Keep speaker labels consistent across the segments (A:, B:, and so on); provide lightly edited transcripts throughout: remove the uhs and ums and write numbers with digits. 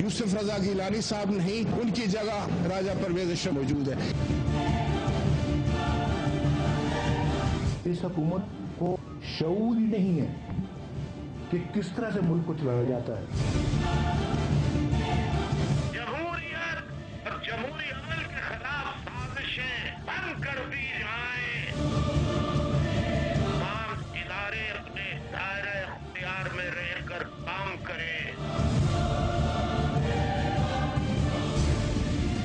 A: यूसुफ रजा गिलानी साहब नहीं, उनकी जगह राजा परवेज अशरफ मौजूद है।
B: इस हुकूमत को शऊर ही नहीं है कि किस तरह से मुल्क को चलाया जाता है।
C: जमहूरियत और जमहूरी अमल के खिलाफ साजिशें बंद कर दी जाए। तमाम इदारे अपने दायरे इख्तियार में रहकर काम करें।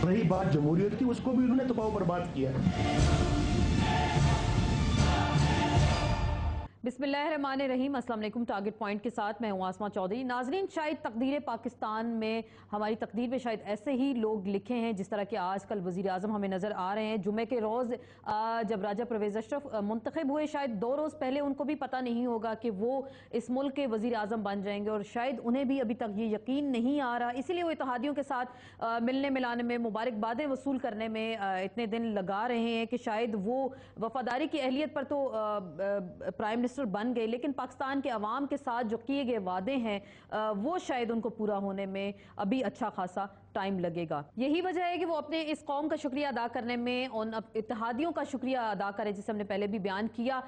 B: रही बात जमहूरियत की, उसको भी उन्होंने दबाव बर्बाद किया।
D: बिस्मिल्लाहिर्रहमानिर्रहीम, अस्सलाम वालेकुम। टारगेट पॉइंट के साथ मैं हूं आसमा चौधरी। नाजरीन, शायद तकदीर पाकिस्तान में, हमारी तकदीर में शायद ऐसे ही लोग लिखे हैं जिस तरह के आजकल वज़ीर आज़म हमें नज़र आ रहे हैं। जुमे के रोज़ जब राजा परवेज़ अशरफ मुंतखब हुए, शायद 2 रोज़ पहले उनको भी पता नहीं होगा कि वो इस मुल्क के वज़ीर आज़म बन जाएंगे, और शायद उन्हें भी अभी तक ये यकीन नहीं आ रहा। इसीलिए वो इत्तेहादियों के साथ मिलने मिलाने में, मुबारकबादें वसूल करने में इतने दिन लगा रहे हैं कि शायद वो वफादारी की अहलियत पर तो प्राइम मिनिस्टर बन गए, लेकिन पाकिस्तान के अवाम के साथ जो किए गए वादे हैं वो शायद उनको पूरा होने में अभी अच्छा खासा टाइम लगेगा। यही वजह है कि वो अपने इस कौम का शुक्रिया अदा करने में उन इत्तेहादियों का शुक्रिया अदा करें, जिसे हमने पहले भी बयान किया,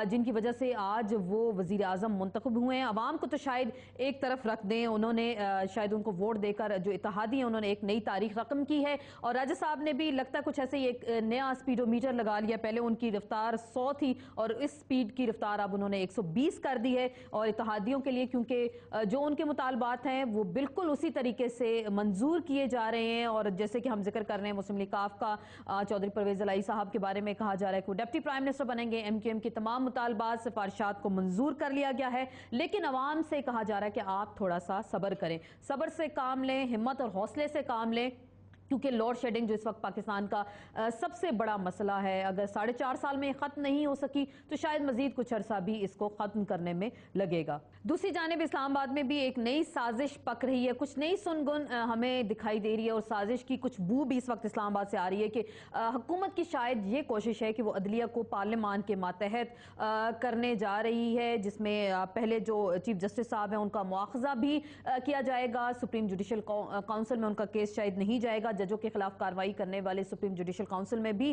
D: जिनकी वजह से आज वो वजीर आजम मुंतखब हुए हैं। अवाम को तो शायद एक तरफ रख दें, उन्होंने शायद उनको वोट देकर जो इत्तेहादी हैं उन्होंने एक नई तारीख रकम की है, और राजा साहब ने भी लगता है कुछ ऐसे ही एक नया स्पीडोमीटर लगा लिया। पहले उनकी रफ्तार 100 थी और इस स्पीड की रफ्तार अब उन्होंने 120 कर दी है। और इत्तेहादियों के लिए, क्योंकि जो उनके मुतालबात हैं वो बिल्कुल उसी तरीके से मंजूर किए जा रहे हैं, और जैसे कि हम जिक्र कर रहे हैं मुस्लिम लीग काफ का चौधरी परवेज अलाई साहब के बारे में कहा जा रहा है कि वो डिप्टी प्राइम मिनिस्टर बनेंगे। MQM की तमाम मुतालबात, सिफारिशात को मंजूर कर लिया गया है, लेकिन अवाम से कहा जा रहा है कि आप थोड़ा सा सब्र करें, सब्र से काम लें, हिम्मत और हौसले से काम लें, क्योंकि लोड शेडिंग जो इस वक्त पाकिस्तान का सबसे बड़ा मसला है, अगर 4.5 साल में ख़त्म नहीं हो सकी तो शायद मजीद कुछ अरसा भी इसको ख़त्म करने में लगेगा। दूसरी जानिब इस्लामाबाद में भी एक नई साजिश पक रही है, कुछ नई सुनगुन हमें दिखाई दे रही है, और साजिश की कुछ बू भी इस वक्त इस्लामाबाद से आ रही है कि हुकूमत की शायद ये कोशिश है कि वो अदलिया को पार्लियामान के मातहत करने जा रही है, जिसमें पहले जो चीफ जस्टिस साहब हैं उनका मुआखजा भी किया जाएगा। सुप्रीम जुडिशल काउंसिल में उनका केस शायद नहीं जाएगा, जजों के खिलाफ कार्रवाई करने वाले सुप्रीम जुडिशल काउंसिल में भी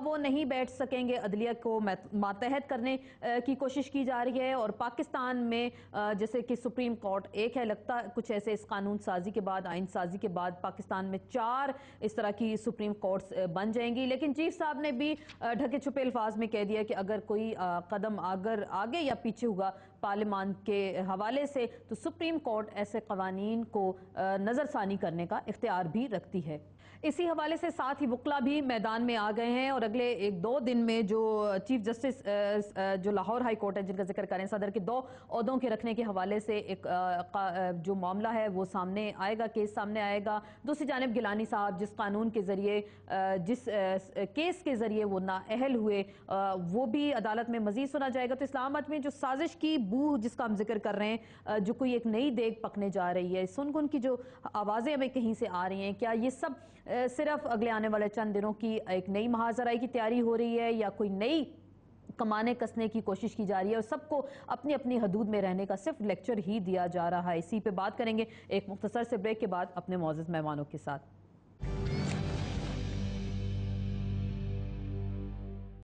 D: वो नहीं बैठ सकेंगे। अदलिया को मातहत करने की कोशिश की जा रही है, और पाकिस्तान में जैसे कि सुप्रीम कोर्ट एक है, लगता कुछ ऐसे इस कानून साजी के बाद, आइन साजी के बाद पाकिस्तान में 4 इस तरह की सुप्रीम कोर्ट्स बन जाएंगी। लेकिन चीफ साहब ने भी ढके छुपे अल्फाज में कह दिया कि अगर कोई कदम अगर आगे या पीछे हुआ पार्लियामान के हवाले से, तो सुप्रीम कोर्ट ऐसे कवानीन को नजरसानी करने का इख्तियार भी रखती है। इसी हवाले से साथ ही वकला भी मैदान में आ गए हैं, और अगले 1-2 दिन में जो चीफ जस्टिस जो लाहौर हाई कोर्ट है जिनका जिक्र करें, सदर के 2 ओहदों के रखने के हवाले से एक जो मामला है वो सामने आएगा, केस सामने आएगा। दूसरी जानिब गिलानी साहब जिस कानून के जरिए, जिस केस के जरिए वो नाअहल हुए, वो भी अदालत में मजीद सुना जाएगा। तो इस्लामाबाद में जो साजिश की बू जिसका हम जिक्र कर रहे हैं, जो कोई एक नई देग पकने जा रही है, सुनगुन की जो आवाज़ें हमें कहीं से आ रही हैं, क्या ये सब सिर्फ अगले आने वाले चंद दिनों की एक नई महाजराई की तैयारी हो रही है, या कोई नई कमाने कसने की कोशिश की जा रही है, और सबको अपनी अपनी हदूद में रहने का सिर्फ लेक्चर ही दिया जा रहा है? इसी पे बात करेंगे एक मुख्तसर से ब्रेक के बाद अपने मौजूद मेहमानों के साथ।